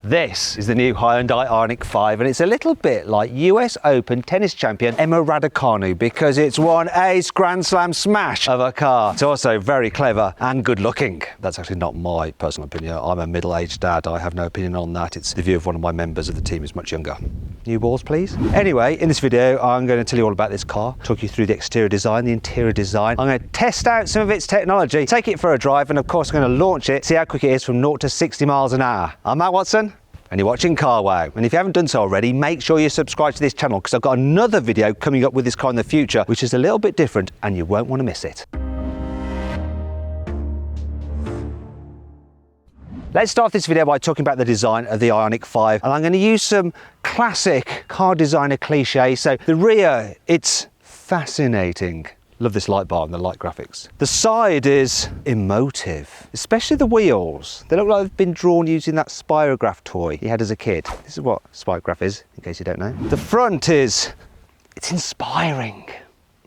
This is the new Hyundai Ioniq 5 and it's a little bit like US Open tennis champion Emma Raducanu because it's one ace Grand Slam smash of a car. It's also very clever and good looking. That's actually not my personal opinion. I'm a middle-aged dad. I have no opinion on that. It's the view of one of my members of the team who's much younger. New balls, please. Anyway, in this video, I'm going to tell you all about this car, talk you through the exterior design, the interior design. I'm going to test out some of its technology, take it for a drive, and of course, I'm going to launch it, see how quick it is from 0 to 60 miles an hour. I'm Matt Watson, and you're watching CarWow. And if you haven't done so already, make sure you subscribe to this channel because I've got another video coming up with this car in the future, which is a little bit different and you won't want to miss it. Let's start this video by talking about the design of the Ioniq 5, and I'm going to use some classic car designer cliches. So the rear, it's fascinating. Love this light bar and the light graphics. The side is emotive, especially the wheels. They look like they've been drawn using that Spirograph toy you had as a kid. This is what Spirograph is, in case you don't know. The front it's inspiring.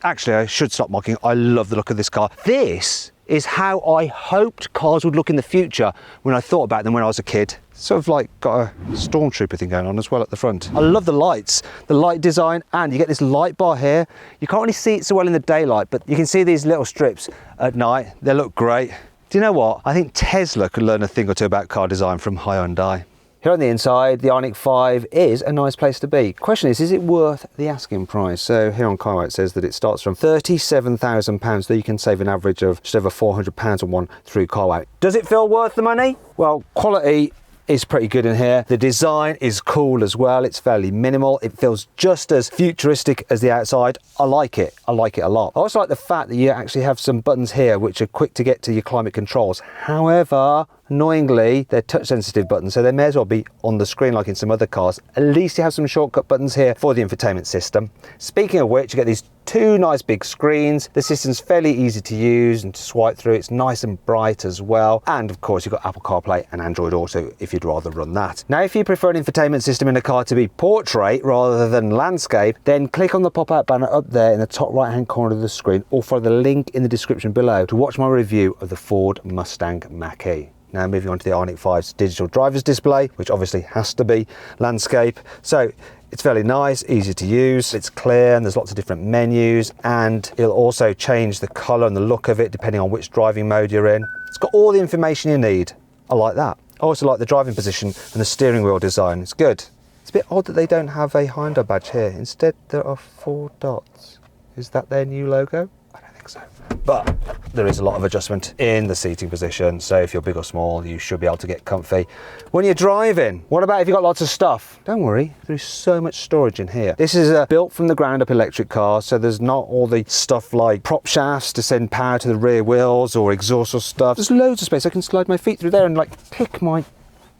Actually, I should stop mocking. I love the look of this car. This is how I hoped cars would look in the future when I thought about them when I was a kid. Sort of like got a stormtrooper thing going on as well at the front. I love the lights, the light design, and you get this light bar here. You can't really see it so well in the daylight, but you can see these little strips at night. They look great. Do you know what? I think Tesla could learn a thing or two about car design from Hyundai. Here on the inside, the Ioniq 5 is a nice place to be. Question is it worth the asking price? So here on CarWow it says that it starts from £37,000, so you can save an average of just over £400 on one through CarWow. Does it feel worth the money? Well, quality is pretty good in here. The design is cool as well. It's fairly minimal. It feels just as futuristic as the outside. I like it. I like it a lot. I also like the fact that you actually have some buttons here which are quick to get to your climate controls. However, annoyingly, they're touch sensitive buttons, so they may as well be on the screen like in some other cars. At least you have some shortcut buttons here for the infotainment system. Speaking of which, you get these two nice big screens. The system's fairly easy to use and to swipe through. It's nice and bright as well. And of course, you've got Apple CarPlay and Android Auto if you'd rather run that. Now, if you prefer an infotainment system in a car to be portrait rather than landscape, then click on the pop-out banner up there in the top right-hand corner of the screen, or follow the link in the description below to watch my review of the Ford Mustang Mach-E. Now moving on to the Ioniq 5's digital driver's display, which obviously has to be landscape. So it's fairly nice, easy to use, it's clear, and there's lots of different menus, and it'll also change the colour and the look of it depending on which driving mode you're in. It's got all the information you need. I like that. I also like the driving position and the steering wheel design. It's good. It's a bit odd that they don't have a Hyundai badge here. Instead, there are 4 dots. Is that their new logo? I don't think so. But there is a lot of adjustment in the seating position, so if you're big or small, you should be able to get comfy when you're driving. What about if you've got lots of stuff? Don't worry, there's so much storage in here. This is a built from the ground up electric car, so there's not all the stuff like prop shafts to send power to the rear wheels or exhaust or stuff. There's loads of space. I can slide my feet through there and like pick my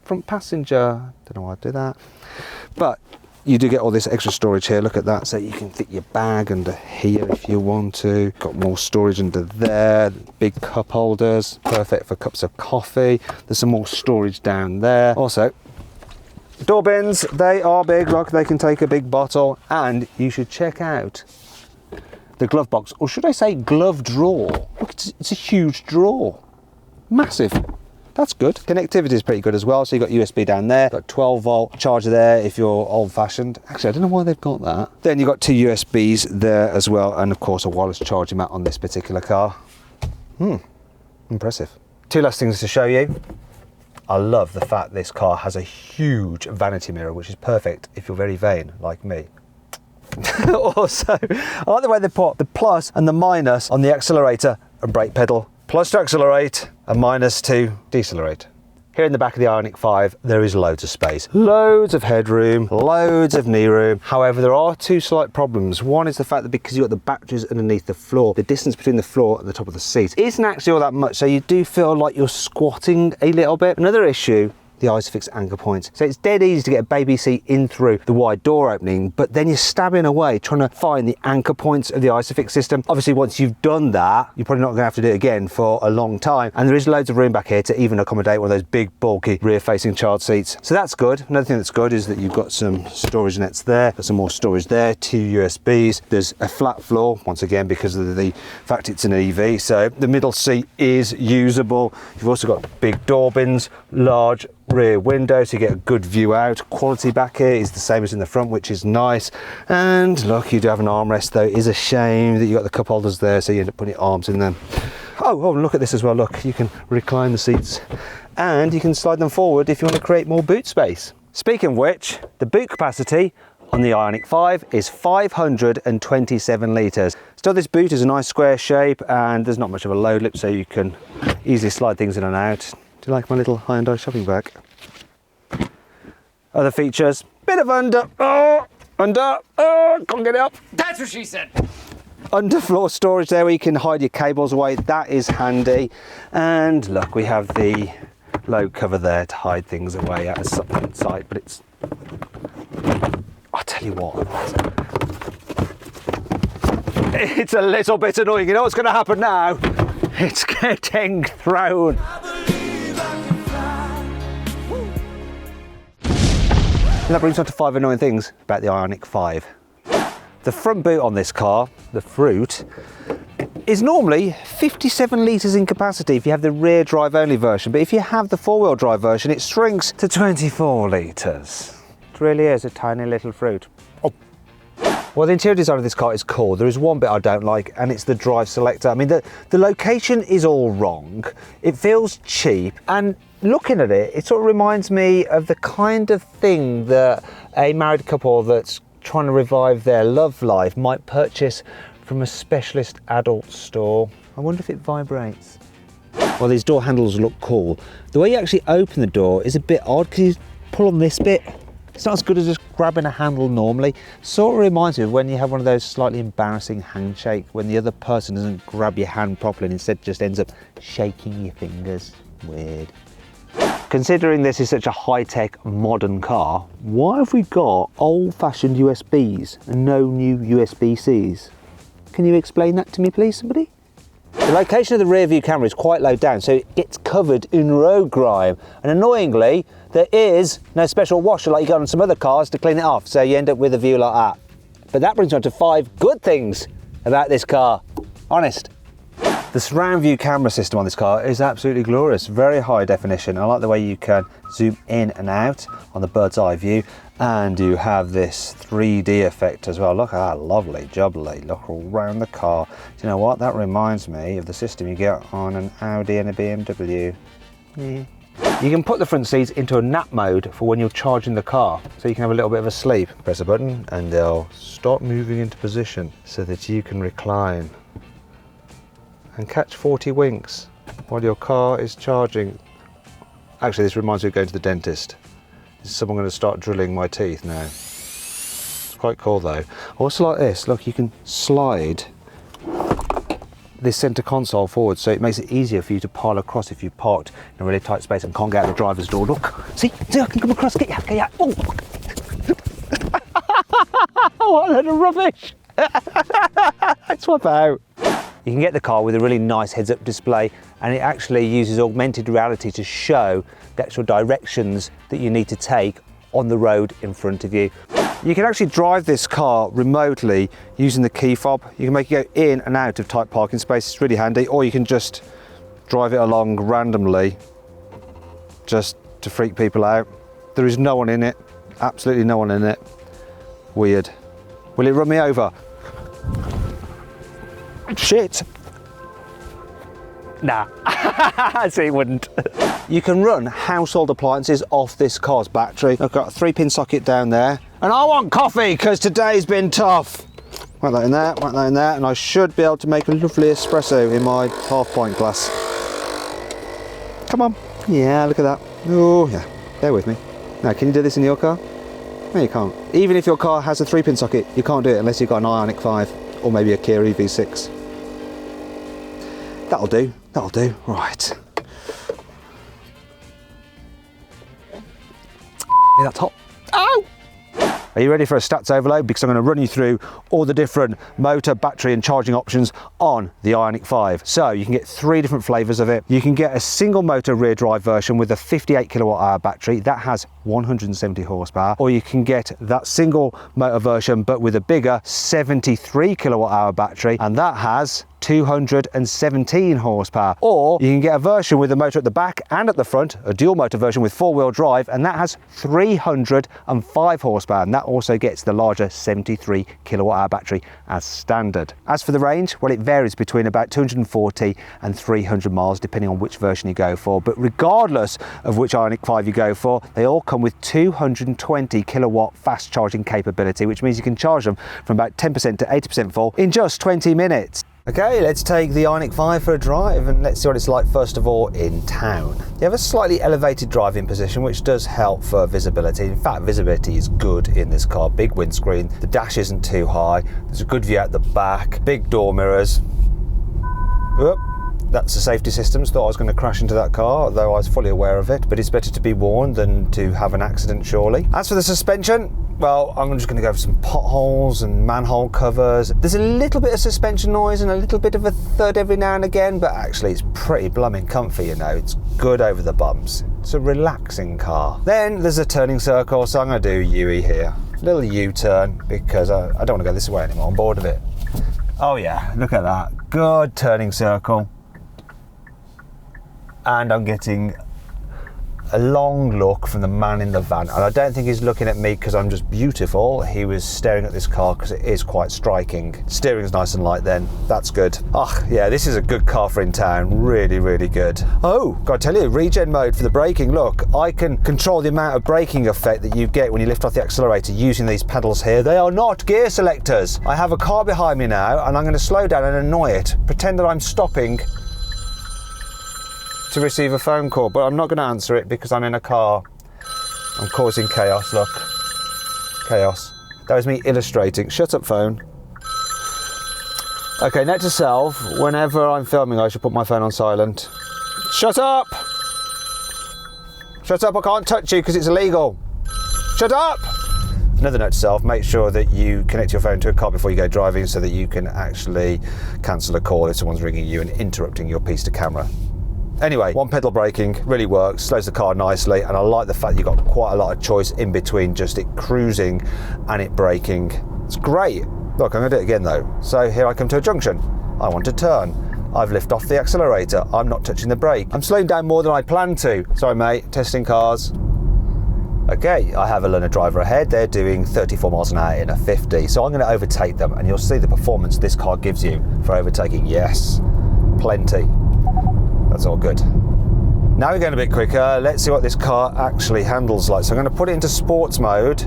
front passenger. Don't know why I do that, but you do get all this extra storage here. Look at that, so you can fit your bag under here if you want to. Got more storage under there, big cup holders, perfect for cups of coffee. There's some more storage down there. Also, door bins, they are big, look, they can take a big bottle, and you should check out the glove box, or should I say glove drawer. Look, it's a huge drawer, massive. That's good. Connectivity is pretty good as well. So you've got USB down there, got 12-volt charger there if you're old-fashioned. Actually, I don't know why they've got that. Then you've got 2 USBs there as well, and of course a wireless charging mat on this particular car. Impressive. 2 last things to show you. I love the fact this car has a huge vanity mirror, which is perfect if you're very vain like me. Also, I like the way they put the plus and the minus on the accelerator and brake pedal. Plus to accelerate and minus to decelerate. Here in the back of the Ioniq 5, there is loads of space, loads of headroom, loads of knee room. However, there are 2 slight problems. One is the fact that because you've got the batteries underneath the floor, the distance between the floor and the top of the seat isn't actually all that much, so you do feel like you're squatting a little bit. Another issue, the ISOFIX anchor points. So it's dead easy to get a baby seat in through the wide door opening, but then you're stabbing away trying to find the anchor points of the ISOFIX system. Obviously, once you've done that, you're probably not gonna have to do it again for a long time. And there is loads of room back here to even accommodate one of those big, bulky, rear-facing child seats. So that's good. Another thing that's good is that you've got some storage nets there, got some more storage there, 2 USBs. There's a flat floor, once again, because of the fact it's an EV. So the middle seat is usable. You've also got big door bins, large rear window so you get a good view out. Quality back here is the same as in the front, which is nice. And look, you do have an armrest though. It is a shame that you got the cup holders there, so you end up putting your arms in them. Oh, look at this as well. Look, you can recline the seats and you can slide them forward if you want to create more boot space. Speaking of which, the boot capacity on the Ioniq 5 is 527 litres. Still, this boot is a nice square shape and there's not much of a load lip, so you can easily slide things in and out. Do you like my little Hyundai shopping bag? Other features, bit of can't get it up. That's what she said. Underfloor storage there where you can hide your cables away, that is handy. And look, we have the load cover there to hide things away at a sight, but it's, I'll tell you what, it's a little bit annoying. You know what's going to happen now? It's getting thrown. And that brings on to 5 annoying things about the Ioniq 5. The front boot on this car, the Fruit, is normally 57 litres in capacity if you have the rear drive only version, but if you have the 4-wheel drive version it shrinks to 24 litres. It really is a tiny little Fruit. Oh. Well, the interior design of this car is cool. There is one bit I don't like, and it's the drive selector. I mean, the location is all wrong. It feels cheap, and looking at it, it sort of reminds me of the kind of thing that a married couple that's trying to revive their love life might purchase from a specialist adult store. I wonder if it vibrates. Well, these door handles look cool. The way you actually open the door is a bit odd because you pull on this bit. It's not as good as just grabbing a handle normally. Sort of reminds me of when you have one of those slightly embarrassing handshakes when the other person doesn't grab your hand properly and instead just ends up shaking your fingers. Weird. Considering this is such a high-tech modern car, why have we got old-fashioned USBs and no new USB-Cs? Can you explain that to me please, somebody? The location of the rear view camera is quite low down, so it gets covered in road grime, and annoyingly there is no special washer like you got on some other cars to clean it off, so you end up with a view like that. But that brings on to 5 good things about this car. Honest. The surround view camera system on this car is absolutely glorious, very high definition. I like the way you can zoom in and out on the bird's eye view, and you have this 3D effect as well. Look at that, lovely jubbly, look all around the car. Do you know what, that reminds me of the system you get on an Audi and a BMW. Yeah. You can put the front seats into a nap mode for when you're charging the car, so you can have a little bit of a sleep. Press a button and they'll start moving into position so that you can recline and catch 40 winks while your car is charging. Actually, this reminds me of going to the dentist. Is someone going to start drilling my teeth now? It's quite cool though. Also like this, look, you can slide this centre console forward, so it makes it easier for you to pile across if you've parked in a really tight space and can't get out the driver's door. Look, see, I can come across, get you. Oh. What a load of rubbish. Swap out. You can get the car with a really nice heads-up display, and it actually uses augmented reality to show the actual directions that you need to take on the road in front of you. You can actually drive this car remotely using the key fob. You can make it go in and out of tight parking spaces, it's really handy, or you can just drive it along randomly just to freak people out. There is no one in it, absolutely no one in it. Weird. Will it run me over? Shit. Nah, so it wouldn't. You can run household appliances off this car's battery. I've got a 3-pin socket down there. And I want coffee because today's been tough. Whack that in there, whack that in there, and I should be able to make a lovely espresso in my half-pint glass. Come on. Yeah, look at that. Oh, yeah, bear with me. Now, can you do this in your car? No, you can't. Even if your car has a 3-pin socket, you can't do it unless you've got an Ioniq 5 or maybe a Kia EV6. That'll do, that'll do. Right. That's hot. Ow! Are you ready for a stats overload? Because I'm going to run you through all the different motor, battery and charging options on the Ioniq 5. So you can get 3 different flavours of it. You can get a single motor rear drive version with a 58 kilowatt hour battery that has 170 horsepower, or you can get that single motor version but with a bigger 73 kilowatt hour battery, and that has 217 horsepower. Or you can get a version with a motor at the back and at the front, a dual motor version with 4-wheel drive, and that has 305 horsepower, and that also gets the larger 73 kilowatt hour battery as standard. As for the range, well, it varies between about 240 and 300 miles depending on which version you go for, but regardless of which Ioniq 5 you go for, they all come with 220 kilowatt fast charging capability, which means you can charge them from about 10% to 80% full in just 20 minutes. Okay, let's take the Ioniq 5 for a drive and let's see what it's like first of all in town. You have a slightly elevated driving position which does help for visibility. In fact, visibility is good in this car. Big windscreen, the dash isn't too high, there's a good view out the back, big door mirrors. Whoop. That's the safety systems. Thought I was going to crash into that car, although I was fully aware of it, but it's better to be warned than to have an accident, surely. As for the suspension, well, I'm just going to go for some potholes and manhole covers. There's a little bit of suspension noise and a little bit of a thud every now and again, but actually it's pretty blooming comfy, you know. It's good over the bumps. It's a relaxing car. Then there's a turning circle, so I'm going to do UE here. A little U-turn, because I don't want to go this way anymore. I'm bored of it. Oh yeah, look at that. Good turning circle. And I'm getting a long look from the man in the van, and I don't think he's looking at me because I'm just beautiful. He was staring at this car because it is quite striking. Steering's nice and light then, that's good. Oh yeah, this is a good car for in town, really, really good. Oh, gotta tell you, regen mode for the braking. Look, I can control the amount of braking effect that you get when you lift off the accelerator using these pedals here. They are not gear selectors. I have a car behind me now and I'm going to slow down and annoy it, pretend that I'm stopping to receive a phone call, but I'm not going to answer it because I'm in a car. I'm causing chaos, look. Chaos. That was me illustrating. Shut up, phone. Okay, note to self, whenever I'm filming I should put my phone on silent. Shut up! Shut up, I can't touch you because it's illegal. Shut up! Another note to self, make sure that you connect your phone to a car before you go driving so that you can actually cancel a call if someone's ringing you and interrupting your piece to camera. Anyway, one pedal braking really works, slows the car nicely, and I like the fact you've got quite a lot of choice in between just it cruising and it braking. It's great. Look, I'm going to do it again though. So here I come to a junction. I want to turn. I've lifted off the accelerator. I'm not touching the brake. I'm slowing down more than I planned to. Sorry mate, testing cars. Okay, I have a learner driver ahead. They're doing 34 miles an hour in a 50. So I'm going to overtake them and you'll see the performance this car gives you for overtaking. Yes, plenty. That's all good. Now we're going a bit quicker. Let's see what this car actually handles like. So I'm going to put it into sports mode.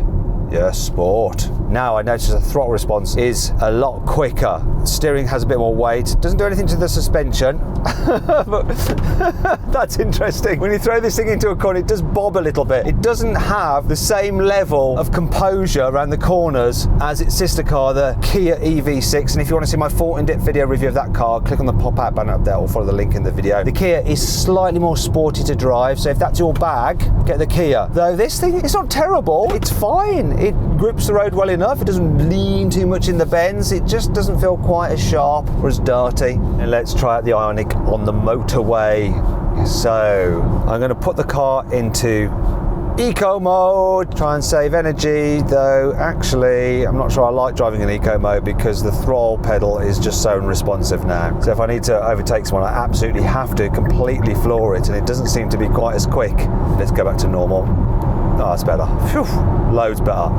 Yes, sport. Now I notice the throttle response is a lot quicker. Steering has a bit more weight. Doesn't do anything to the suspension. But that's interesting. When you throw this thing into a corner, it does bob a little bit. It doesn't have the same level of composure around the corners as its sister car, the Kia EV6. And if you want to see my full in-depth video review of that car, click on the pop-out banner up there or follow the link in the video. The Kia is slightly more sporty to drive, so if that's your bag, get the Kia. Though this thing, it's not terrible. It's fine. It grips the road well enough. It doesn't lean too much in the bends. It just doesn't feel quite as sharp or as dirty. And let's try out the Ioniq on the motorway. So I'm going to put the car into eco mode, try and save energy, though actually I'm not sure I like driving in eco mode because the throttle pedal is just so unresponsive now. So if I need to overtake someone, I absolutely have to completely floor it, and it doesn't seem to be quite as quick. Let's go back to normal. Oh, that's better. Phew, loads better.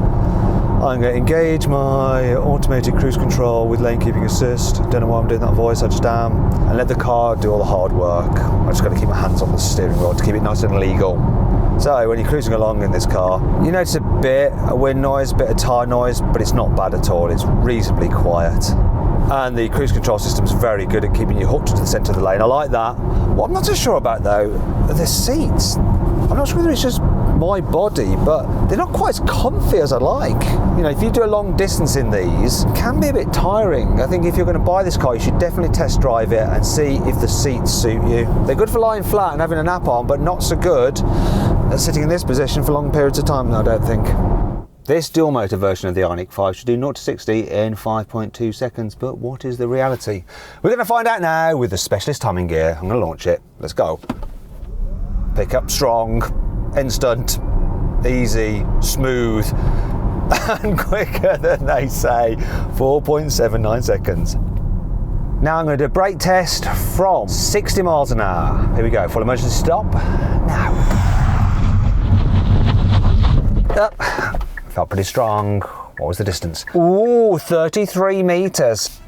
I'm going to engage my automated cruise control with lane keeping assist. Don't know why I'm doing that voice, I just am. And let the car do all the hard work. I just got to keep my hands on the steering wheel to keep it nice and legal. So when you're cruising along in this car, you notice a bit of wind noise, a bit of tyre noise, but it's not bad at all. It's reasonably quiet. And the cruise control system's very good at keeping you hooked to the centre of the lane. I like that. What I'm not so sure about though are the seats. I'm not sure whether it's just my body, but they're not quite as comfy as I like. You know, if you do a long distance in these, it can be a bit tiring. I think if you're going to buy this car, you should definitely test drive it and see if the seats suit you. They're good for lying flat and having a nap on, but not so good at sitting in this position for long periods of time, I don't think. This dual motor version of the Ioniq 5 should do 0 to 60 in 5.2 seconds, but what is the reality? We're going to find out now with the specialist timing gear. I'm going to launch it. Let's go. Pick up strong, instant, easy, smooth, and quicker than they say. 4.79 seconds. Now I'm going to do a brake test from 60 miles an hour. Here we go, full emergency stop. Now. Up. Felt pretty strong. What was the distance? Ooh, 33 metres.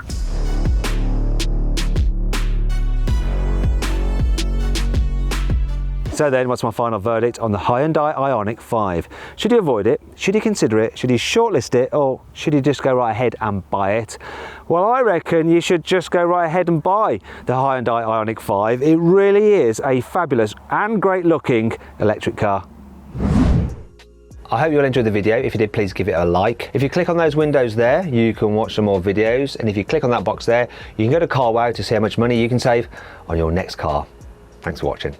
So then, what's my final verdict on the Hyundai Ioniq 5? Should you avoid it? Should you consider it? Should you shortlist it? Or should you just go right ahead and buy it? Well, I reckon you should just go right ahead and buy the Hyundai Ioniq 5. It really is a fabulous and great looking electric car. I hope you all enjoyed the video. If you did, please give it a like. If you click on those windows there, you can watch some more videos. And if you click on that box there, you can go to CarWow to see how much money you can save on your next car. Thanks for watching.